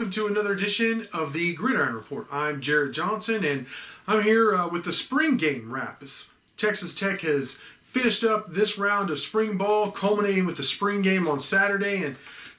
welcome to another edition of the Gridiron Report. I'm Jarret Johnson, and I'm here with the spring game wrap. Texas Tech has finished up this round of spring ball, culminating with the spring game on Saturday, and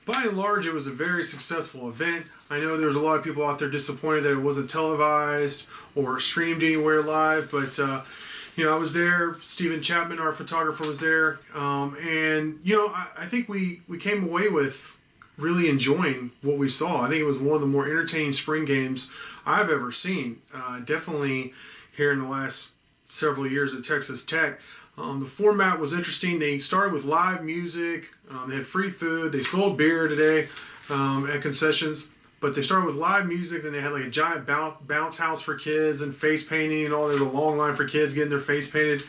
by and large, it was a very successful event. I know there's a lot of people out there disappointed that it wasn't televised or streamed anywhere live, but I was there. Stephen Chapman, our photographer, was there, and I think we came away with really enjoying what we saw. I think it was one of the more entertaining spring games I've ever seen. Definitely here in the last several years at Texas Tech. The format was interesting. They started with live music. They had free food. They sold beer today at concessions. But they started with live music. Then they had like a giant bounce house for kids and face painting and all. There was a long line for kids getting their face painted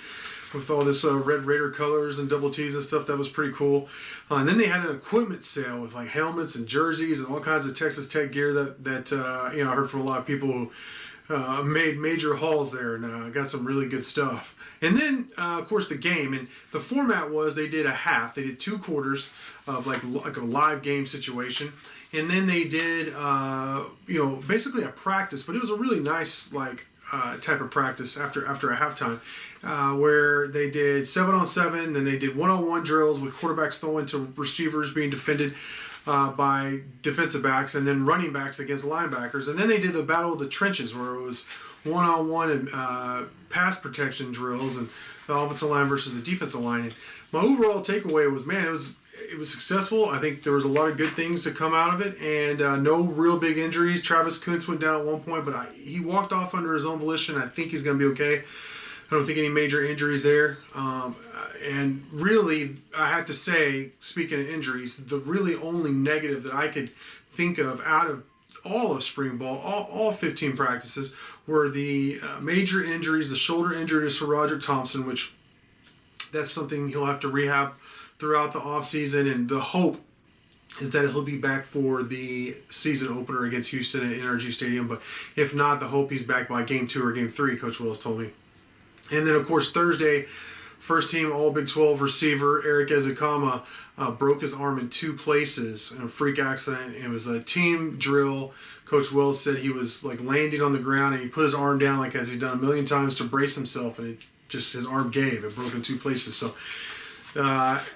with all this Red Raider colors and double T's and stuff. That was pretty cool. And then they had an equipment sale with like helmets and jerseys and all kinds of Texas Tech gear that I heard from a lot of people who made major hauls there and got some really good stuff. And then, of course, the game. And the format was they did a half. They did 2 quarters of like a live game situation. And then they did, basically a practice. But it was a really nice, type of practice after a halftime, where they did 7-on-7, then they did 1-on-1 drills with quarterbacks throwing to receivers being defended by defensive backs, and then running backs against linebackers. And then they did the battle of the trenches, where it was 1-on-1 and pass protection drills, and the offensive line versus the defensive line. And my overall takeaway was, man, it was successful. I think there was a lot of good things to come out of it, and no real big injuries. Travis Kuntz went down at one point, but he walked off under his own volition. I think he's going to be okay. I don't think any major injuries there. And really, I have to say, speaking of injuries, the really only negative that I could think of out of all of spring ball, all 15 practices, were the major injuries, the shoulder injury to Jarret Johnson, which that's something he'll have to rehab throughout the offseason, and the hope is that he'll be back for the season opener against Houston at NRG Stadium. But if not, the hope he's back by Game 2 or Game 3, Coach Willis told me. And then, of course, Thursday, first team All Big 12 receiver Eric Ezekama broke his arm in 2 places in a freak accident. It was a team drill. Coach Willis said he was like landing on the ground, and he put his arm down like as he's done a million times to brace himself, and his arm gave. It broke in 2 places. So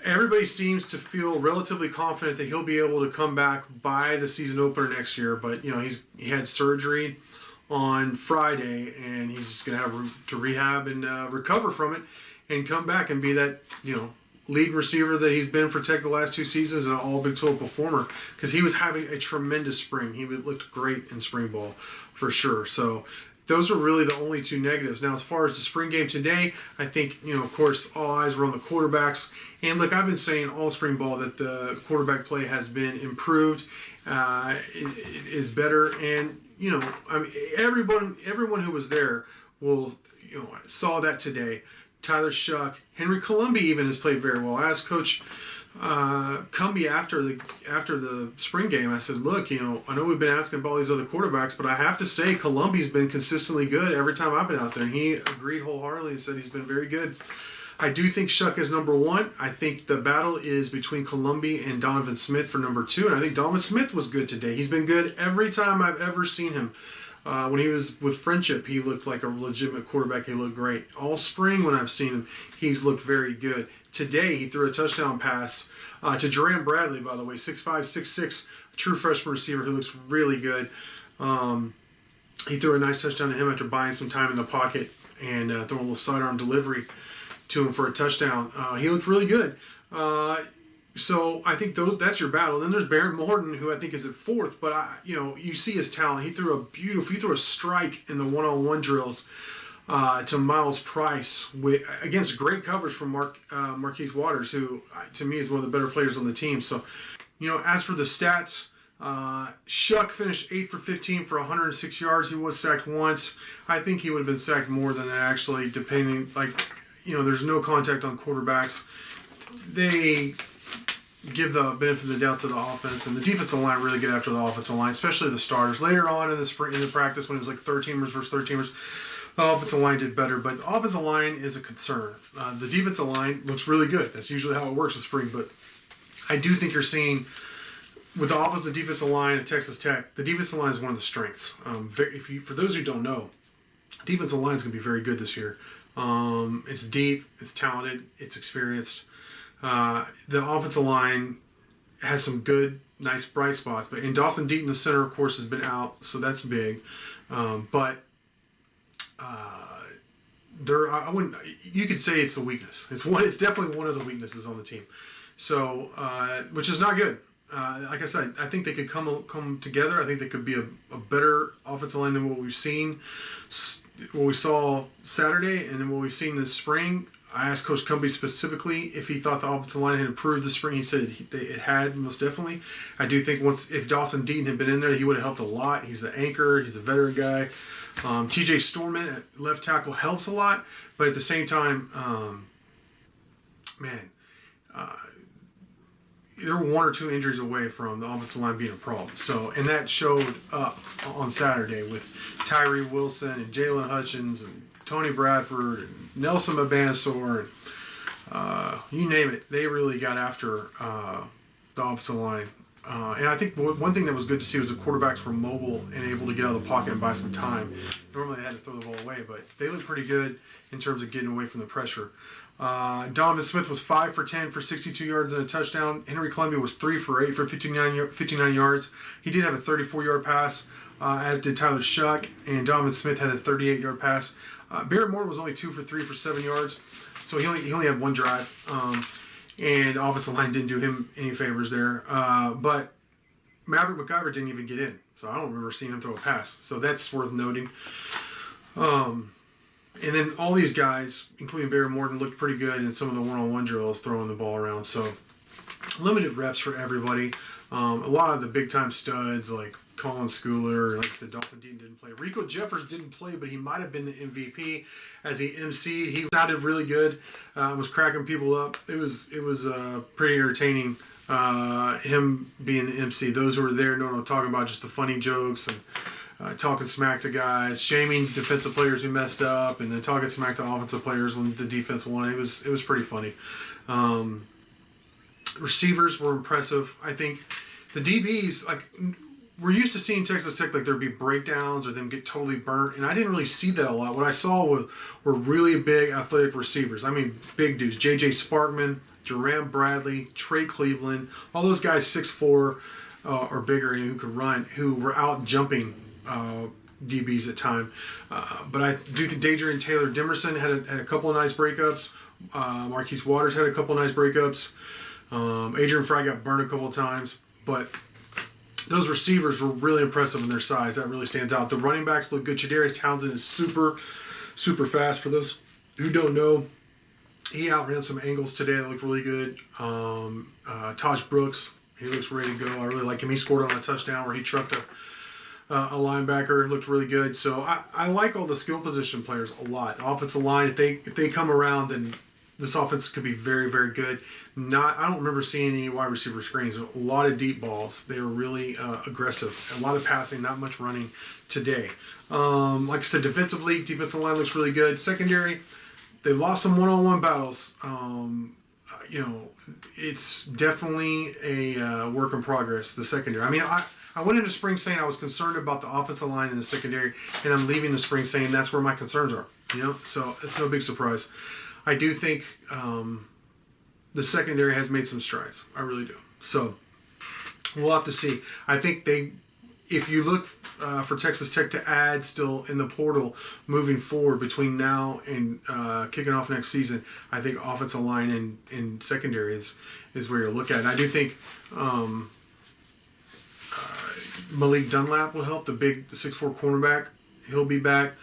everybody seems to feel relatively confident that he'll be able to come back by the season opener next year. But he had surgery on Friday, and he's going to have to rehab and recover from it and come back and be that lead receiver that he's been for Tech the last 2 seasons, and an all Big 12 performer, because he was having a tremendous spring. He looked great in spring ball for sure. So those are really the only 2 negatives. Now, as far as the spring game today, I think, of course, all eyes were on the quarterbacks. And look, I've been saying all spring ball that the quarterback play has been improved, is better. And, everyone who was there saw that today. Tyler Shuck, Henry Columbia even has played very well. I asked Coach Cumbie after the spring game, I said, look, I know we've been asking about all these other quarterbacks, but I have to say Columbia's been consistently good every time I've been out there. And he agreed wholeheartedly and said he's been very good. I do think Shuck is number 1. I think the battle is between Columbia and Donovan Smith for number 2. And I think Donovan Smith was good today. He's been good every time I've ever seen him. When he was with Friendship, he looked like a legitimate quarterback. He looked great. All spring when I've seen him, he's looked very good. Today, he threw a touchdown pass to Jerran Bradley, by the way, 6'5", 6'6", true freshman receiver who looks really good. He threw a nice touchdown to him after buying some time in the pocket and throwing a little sidearm delivery to him for a touchdown. He looked really good. So I think that's your battle. Then there's Baron Morton, who I think is at 4th, but you see his talent. He threw a strike in the 1-on-1 drills to Miles Price against great coverage from Marquise Waters, who to me is one of the better players on the team. So, as for the stats, Shuck finished 8 for 15 for 106 yards. He was sacked once. I think he would have been sacked more than that, actually, depending. There's no contact on quarterbacks. They give the benefit of the doubt to the offense, and the defensive line really get after the offensive line, especially the starters. Later on in the practice, when it was like 13-teamers versus 13-teamers, the offensive line did better, but the offensive line is a concern. The defensive line looks really good. That's usually how it works with spring, but I do think you're seeing with the offensive defensive line at Texas Tech, the defensive line is one of the strengths. For those who don't know, defensive line is going to be very good this year. It's deep, it's talented, it's experienced. The offensive line has some good, nice, bright spots. And Dawson Deaton, the center, of course, has been out, so that's big. I wouldn't. You could say it's a weakness. It's definitely one of the weaknesses on the team. So, which is not good. Like I said, I think they could come together. I think they could be a better offensive line than what we've seen, what we saw Saturday, and then what we've seen this spring. I asked Coach Cumbie specifically if he thought the offensive line had improved this spring. He said it had, most definitely. I do think if Dawson Deaton had been in there, he would have helped a lot. He's the anchor. He's a veteran guy. TJ Storman at left tackle helps a lot, but at the same time, they're one or two injuries away from the offensive line being a problem. So, and that showed up on Saturday with Tyree Wilson and Jalen Hutchins and Tony Bradford and Nelson Mabanasor and you name it. They really got after the offensive line. And I think one thing that was good to see was the quarterbacks were mobile and able to get out of the pocket and buy some time. Normally they had to throw the ball away, but they looked pretty good in terms of getting away from the pressure. Donovan Smith was 5 for 10 for 62 yards and a touchdown. Henry Columbia was 3 for 8 for 59 yards. He did have a 34-yard pass, as did Tyler Shuck, and Donovan Smith had a 38-yard pass. Barrett Morton was only 2 for 3 for 7 yards, so he only had one drive. And offensive line didn't do him any favors there. But Maverick McIver didn't even get in, so I don't remember seeing him throw a pass. So that's worth noting. And then all these guys, including Barry Morton, looked pretty good in some of the one-on-one drills, throwing the ball around. So limited reps for everybody. A lot of the big-time studs like Colin Schooler, like I said, Dawson Deaton didn't play. Rico Jeffers didn't play, but he might have been the MVP as he emceed. He sounded really good. Was cracking people up. It was pretty entertaining. Him being the MC. Those who were there know what I'm talking about. Just the funny jokes and talking smack to guys, shaming defensive players who messed up, and then talking smack to offensive players when the defense won. It was pretty funny. Receivers were impressive. I think the DBs, like, we're used to seeing Texas Tech, like, there'd be breakdowns or them get totally burnt, and I didn't really see that a lot. What I saw were really big athletic receivers. I mean, big dudes. J.J. Sparkman, Jerram Bradley, Trey Cleveland, all those guys 6'4", or bigger, who could run, who were out jumping DBs at time. But I do think Dadrian Taylor Dimerson had a couple of nice breakups. Marquise Waters had a couple of nice breakups. Adrian Fry got burned a couple of times. But those receivers were really impressive in their size. That really stands out. The running backs look good. Chadarius Townsend is super, super fast. For those who don't know, he outran some angles today that looked really good. Taj Brooks, he looks ready to go. I really like him. He scored on a touchdown where he trucked a linebacker. Looked really good. So I like all the skill position players a lot. The offensive line, if they come around, then this offense could be very, very good. I don't remember seeing any wide receiver screens. A lot of deep balls. They were really aggressive. A lot of passing, not much running today. Like I said, defensive line looks really good. Secondary, they lost some one-on-one battles. It's definitely a work in progress, the secondary. I mean, I went into spring saying I was concerned about the offensive line in the secondary, and I'm leaving the spring saying that's where my concerns are. So it's no big surprise. I do think the secondary has made some strides. I really do. So we'll have to see. I think if you look for Texas Tech to add still in the portal moving forward between now and kicking off next season, I think offensive line and secondary is where you'll look at. And I do think Malik Dunlap will help, the 6'4" cornerback. He'll be back.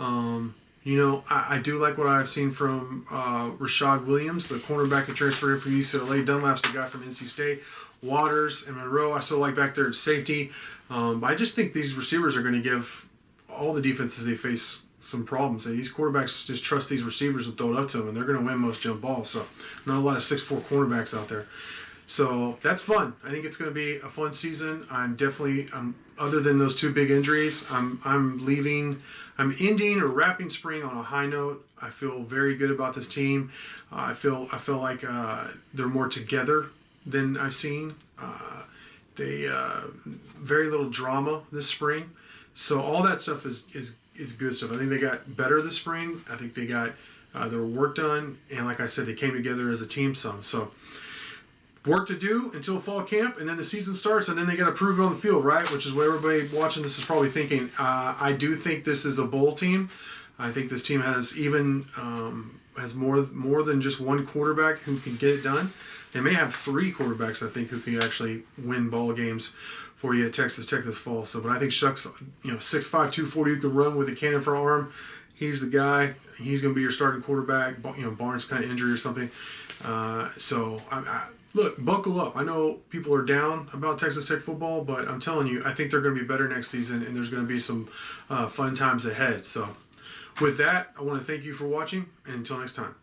I do like what I've seen from Rashad Williams, the cornerback that transferred in from UCLA. Dunlap's the guy from NC State. Waters and Monroe, I still like back there at safety. I just think these receivers are going to give all the defenses they face some problems. These quarterbacks just trust these receivers and throw it up to them, and they're going to win most jump balls. So not a lot of 6'4" cornerbacks out there. So that's fun. I think it's going to be a fun season. I'm other than those two big injuries, I'm ending or wrapping spring on a high note. I feel very good about this team. I feel like they're more together than I've seen. They very little drama this spring, so all that stuff is good stuff. I think they got better this spring. I think they got their work done, and like I said, they came together as a team some. So work to do until fall camp, and then the season starts, and then they got to prove it on the field, right? Which is what everybody watching this is probably thinking. I do think this is a bowl team. I think this team has has more than just one quarterback who can get it done. They may have three quarterbacks, I think, who can actually win ball games for you at Texas Tech this fall. So, but I think Shuck's, 6'5", 240, who can run with a cannon for arm. He's the guy. He's going to be your starting quarterback. Barnes kind of injured or something. Look, buckle up. I know people are down about Texas Tech football, but I'm telling you, I think they're going to be better next season, and there's going to be some fun times ahead. So with that, I want to thank you for watching, and until next time.